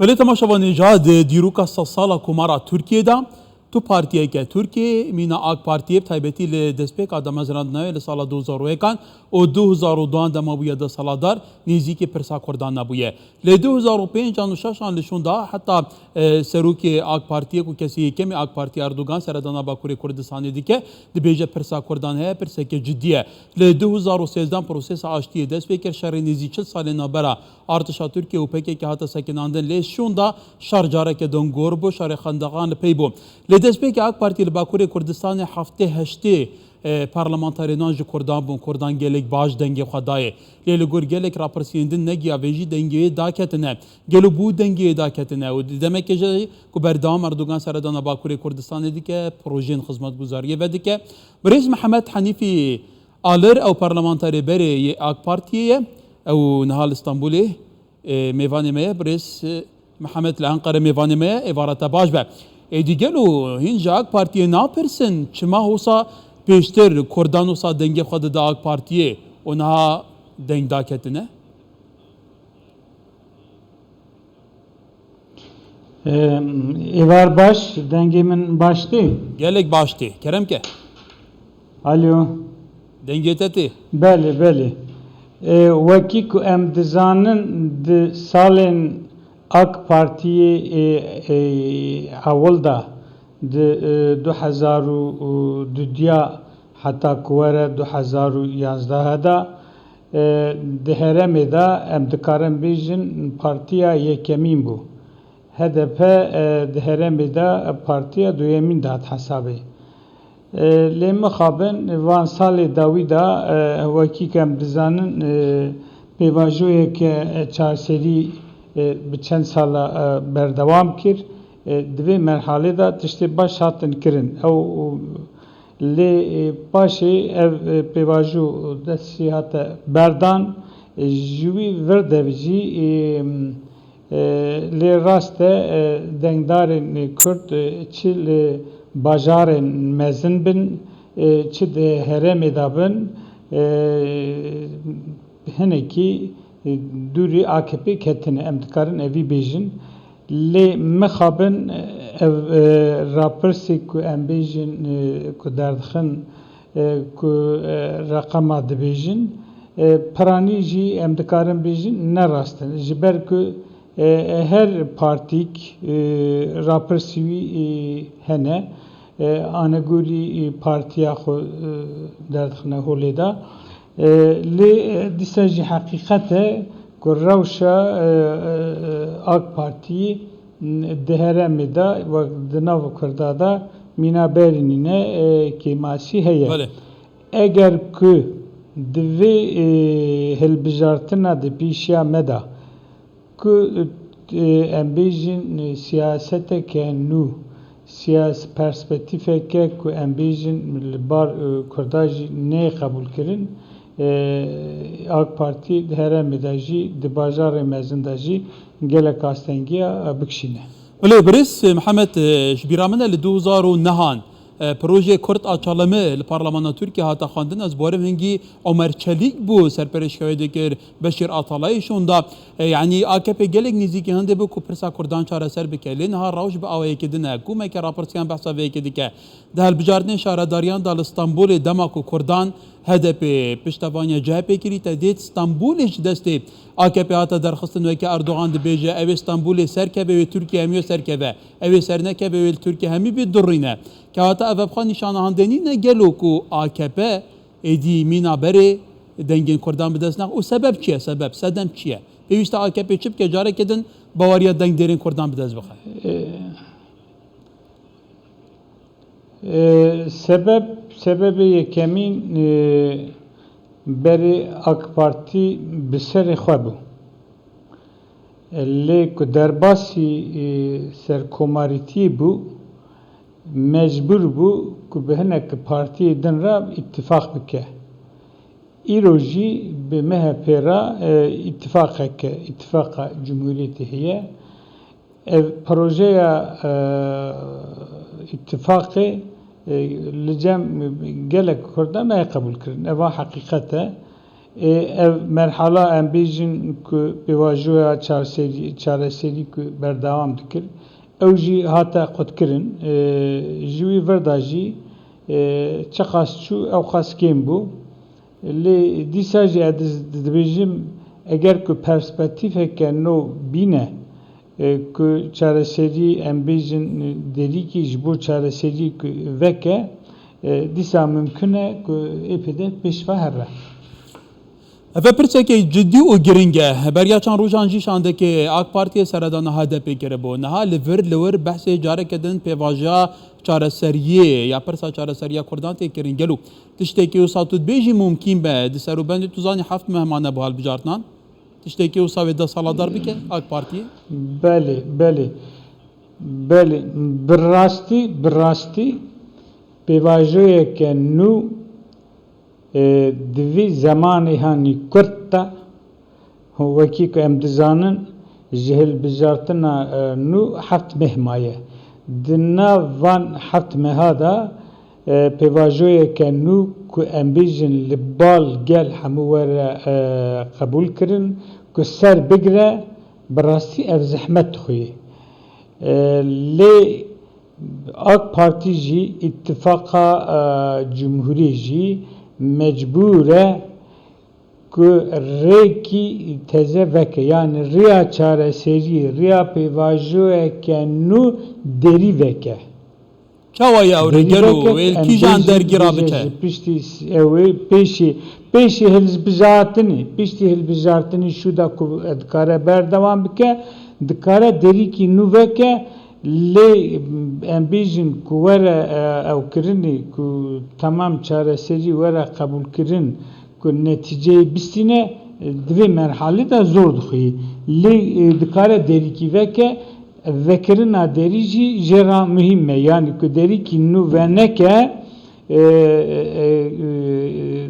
ولی تماشا نژاد دیروکا سالا کمارا ترکیه دا تو پارتیه که ترکیه مینا آگ پارتیه تایبتی لدسپیک آدم ازراندنای لسال 2001 و 2002 دما بویا دا سالادار نیزی پرسا کردان نبویه ل 2005 آن 6 آن لشون دا حتی سروکی آگ پارتیه کو کسی کمی آگ پارتی اردوغان سردانا باکوری کردستانی دیگه دبیجه پرسا کردان ہے پرسه که جدیه ل 2013 پروسس آشتی دسپیکر شهر نیزی 40 سال نابرا ارتشا ترکیه و پکی که حتی سکناندن لشون دا شارجاره که دنگور بو شهر خندقان پی بو دسپیک آگ پارتی باکوری کردستان هفته هشته پارلمانترینان جو کردان بون کردان گلک باج دنگی خدای لیل گور گلک راپرسیندن نگیا ویجی دنگی داکتنه گلو بو دنگی داکتنه و demek ki ku berdam Erdoğan serdana باکوری کردستان دیگه پروژه خدمت گزاریه و دیگه برئیس محمد حنیفی آلر او پارلمانتری بری آگ پارتیه او نهال استانبولی میوانی میه برئیس محمد الانقره میوانی میه عبارت باج به دیگلو هینجا آگ پارتیه ناپرسن چما هوسا پیشتر کردان هوسا دنگی خود دا آگ پارتیه اونها دنگ داکتنه ایوار باش دنگی من باشتی gelek baştı kerem ke الو denge teti بله وکی کو ام دزانن د سالن AK Parti'yi اول da 2002 hatta kuvara 2011 da dehereme da em dikarin bijin partiya yekemin bu. HDP dehereme da partiya duyemin da hesabı. Lemme xabin van sali Davida vaki kem dizanın pevajoye ke çarseri به چند سال بردوام کرد دوی مرحله دا تشتی باش هاتن کرن او لی باشی پیواجو دستی هاتا بردان جوی وردویجی لی راست دنگدارن کرد چی لی باجارن مزن بن چی ده هرم دابن هنکی دوری AKP ketine emdikarin evi bejin le mexabin rapersi ku em bejin ku derdixin ku raqama dibêjin piranî jî em dikarin bêjin ne rast in ji ber ku her partîk rapersî wî hene anegorî partiya xwe derdixine holê da لی دیسا جی حقیقته که روشا آگ پارتی دهرمی دا و دناو کرده دا مینا برینینه که ماسی هیه اگر که دوی هلبجارتنا دی پیشیا مدا که امبیجین سیاسته که نو سیاست پرسپکتیفه که امبیجین بار کرداجی نه قبول کرن AK Parti herhalde daji dibajar mezundaji gelek astengiya bikşine. Öyle برئیس محمد شبیرامنه ل 2009 پروژه کرد آچالمه لپارلمان ترکیه هاتا خواندن از بارم هنگی عمر چلیک بو سرپرشتگاه دکر بشیر آتالایشون دا یعنی AKP gelek نزدیکی هنده بو کپرسا کردان چاره سر بکه لینها روش به آوه کدنه کومه که راپرسیان بحثا وی کدیکه ده البجاردن شهرداریان دا استانبول دماکو کردان HDP پشتوانیا CHP کری تدید استانبولش دسته AKP هاتا درخستن وی که اردوغان دبیجه او استانبول سرکبه و ترکیه همیو سرکبه او سرنکبه و ترکیه همی بی درینه که هاتا اوبخان نشانه هندنی نگلو کو AKP ادی مینا بره دنگین کردان بدست نه او سبب چیه سبب سدم چیه پیوسته AKP چپ که جاره کدن باوریا دنگ درین کردان بدست بخواه sebebi yekemin beri AK Parti biser xwebu lê ku derbasî serkomarîtiyê bû mecbûr bû ku bi hinek partiyê din re îttifaq bike îro jî bi MHP re îttifaqeke îttifaqa Cumhuriyetê heye ev projeya îttifaqê li cem gelek Kurdan ne kabul kirin eva hakikate ev merhala em bêjin ku pêvajoya çareserî ku berdewam dikir ew jî hata qutkirin ji wî vir de jî çi qas çû ew qas kêm bû lê dîsa jî ez dibêjim eger ku perspektîfeke nû bîne ku çareserî em bêjin derîkî ji bo çareserî ku veke dîsa mümkün e ku êpêde pêşva here. Ev pirseke cidî û giring e. Beriya çand rojan jî şandeke AK Partiya seredana HDP kiribû. Niha li vir behsê careke din pêvajiya çareseriyê ya pirsa çareseriya Kurdan tê kirin gelo. Tiştekî wisa tu dibêjî mumkîn be di serûbendê tu zanî heft mehman e bu hilbijartinan. Tiştekî wisa wê de saladar bike AK Partiyê? Belê. Bi rastî pêvajoyeke nû divê zemanê hanî Kurd de wekî ku em dizanin ji hilbijartina nû heft meh maye. Di nav van heft meha de pêvajoyeke nû ku em bêjin li bal gel hemû were qebûl kirin ku ser bigire bi rastî ev zehmet dixuye. Lê AK Parti jî îttifaqa Cumhurî jî mecbûr e ku rêkî teze veke yani rêya çareserî rêya pêvajoyeke nû derî veke. Çawa ya ew rê gelo wê kîjan dergîra bike? Piştî ew ê pêşî hilbijartinê şû da ku dikare berdewam bike dikare derîkî nû veke lê em bêjin ku were ew kirinê ku temam çareserî were qebûlkirin ku netîceyê bistîne divê merhalê de zor dixuye. Lê dikare derîkî veke vekirina derî jî jêra muhîm e yani ku derîkî nû veneke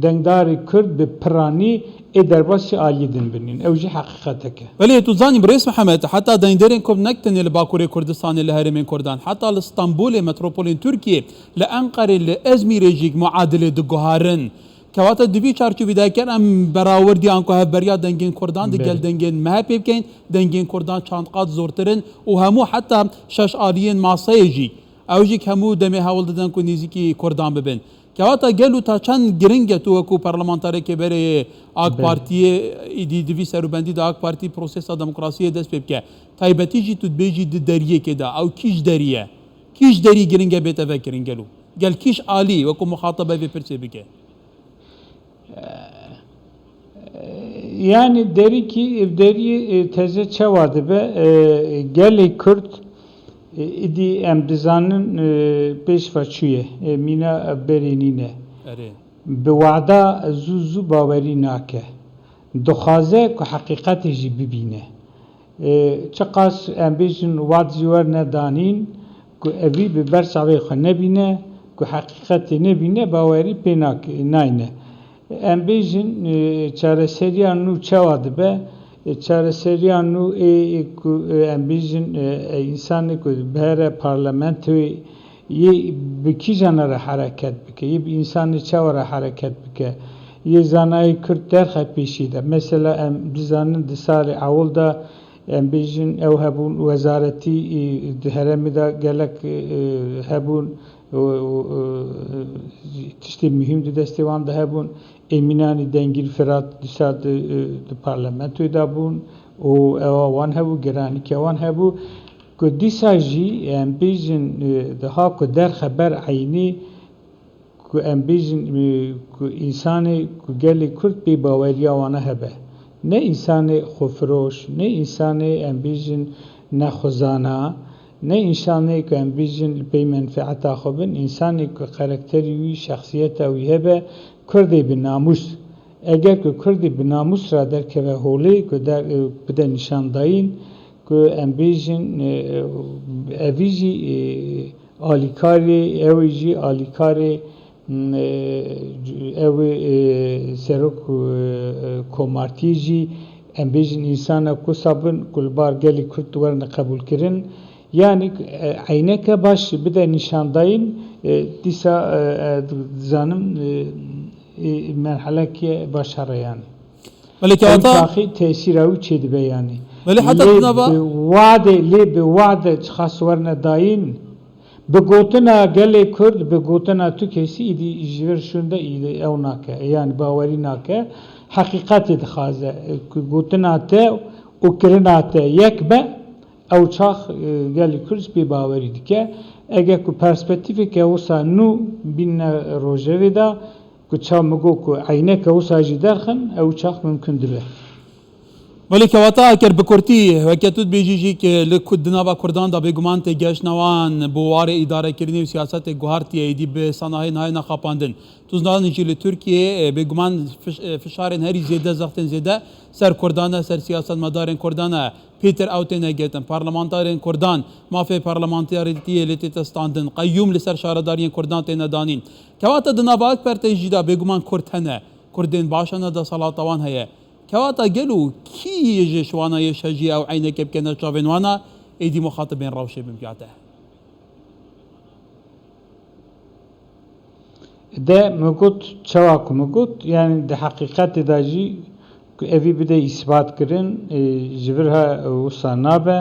dengdarê Kurd bi piranî ê derbasî aliyê din binîn. Ew jî heqîqetek e. Belê tu zanî Birês Mihemed heta dengderên Kurd nek tenê li Bakurê Kurdistanê li herêmên Kurdan heta li Stenbolê metropolên Tirkiyê li Enqerê li Ezmîrê jî muadilê diguharin. Kewata divî çarçovî de ker em berawerdiyan ku hevberiya dengên Kurdan di gel dengên mehe pê bikein dengên Kurdan çand qat zortirin û hemû heta şeş aliyên masayê jî ew jî hemû demê hewl didin ku nêzîkî Kurdan bibin. Kewata gel û ta çend giring e tu wekû parlamenterekê berê AK Partiyê êdî divî serûbendî de AK Partî prosesa demokrasiyê dest pê bike. Taybetî jî tu dibêjî di deriyekê de ew kîj derî ye? Kîj derî giring e bête vekirin gelo? Gel kîj alî wekû muxatebe vê pirsê bike? Yani derîkî derî teze çawa dibe gelê Kurd êdî em dizanin pêşva çû ye mîna berênîne bi wada zû bawerî nake dixwaze ku heqîqetê jî bibîne çi qas em bêjin wad jî wernedanîn ku evî bi ber çavê xwe nebîne ku heqîqetê nebîne bawerî pê nayne. Em bêjin çareseriya nû çawa dibe çareseriya nû ku em bêjin însanê ku bi here parlamentoyê yê bi kîjan re hereket bike yê bi însanê çawa re hereket bike yê zanayê Kurd derxe pêşî de mesela em bizanin di salê ewil da em bêjin ew hebûn wezaretî di herêmê de gelek hebûn tiştê mühim di destê wan de hebûn Eminanî Dengîr Firat dîsa di parlamentoyê de bûn û ewa wan hebû giranîke wan hebû ku dîsa jî em bêjin diha ku derxeber eynî ku em bêjin ku însanê ku gelê Kurd pê baweriya wan hebe ne însanê xwefiroş ne însanê em bêjin nexwezana ne însanê ku em bêjin li pey menfeeta xwe bin însanê ku karakterî wî şexsiyeta wî hebe Kurdê bi namûs eger ku Kurdê bi namûs ra derkeve holê ku bide nîşandayîn ku em bêjin evî jî alîkarê ew ê jî alîkarê ew ê serok komartî jî em bêjin însana kusa bin ku li bar gelê Kurd werne qebûlkirin yani eyneke baş bide nîşandayîn dîsa dizanim مرحله که بشره يعني ولی که واتا تاخي تاثير او تشد يعني ولی حتی دنبا لي بوعد خاص ورنا داين بگوتنا گل کرد بگوتنا تو کسی ایدی جور شونده ایدی او ناکه يعني باوری ناکه حقیقت دخازه گوتنا ته و کرنا ته یک به او چاخ گل کرد بی باوری دیگه اگه کو پرسپکتیفی که وسا نو بین روجوی دا کو چا مگو کو عینه که وسا جی درخن او چاخ ممکن دبه ولی که واتا اگر بکرتی و که تو بیجی که لکود دنبا کردان دا بگمان ته گشنوان بوار اداره کردنی و سیاست گوهرتی ایدی به صنایع نهای نخاپاندن تو زنان جیل ترکیه بگمان فشارن هری زیاده زختن زیاده سر کردانه سر سیاست مدارن کردانه پیتر اوتن گیتن پارلمانتارین کردان مافی پارلمانتاریتی لیتی تستاندن قیوم لسر شاردارین کردان تین دانین که واتا دنبا اکبر تجیدا بگمان کردنه کردین باشنه دا صلاتوان هیه كواتا قالوا كي يجي شوانا يشجي او عينك بكنا شافين وانا ايدي مخاطبين روشي بمجاته ده مقود شواك مقود يعني ده حقيقة داجي افي بدا اثبات كرن جبرها وصانابه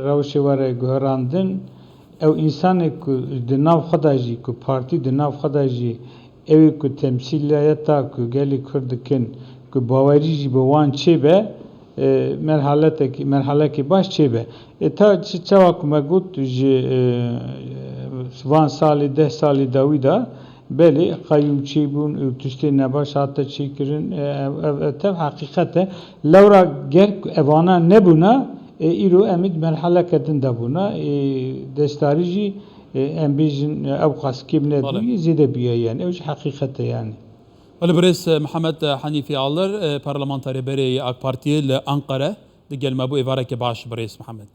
روشي ورا گهراندن او انسان كو دناو خداجي كو بارتي دناو خداجي اوی کو تمثیلیتا کو گلی کردکن کو باوری جی بوان چه به مرحله کی باش چه به تا چوا کو مگوت جی وان سالی 10 سالی داویدا بله قیوم چی بون تشتی نباش حتی چی کرن تا حقیقته لورا گر اوانا نبونا ایرو امید مرحله کدن دبونا دستاری جی ام بيجن او خاص كيبنا زياده بيا يعني اوش حقيقته يعني والبريس محمد حنيفي الله برلمانتاري بري اك بارتي لانقره دجال ما بو ايفارك باش بريس محمد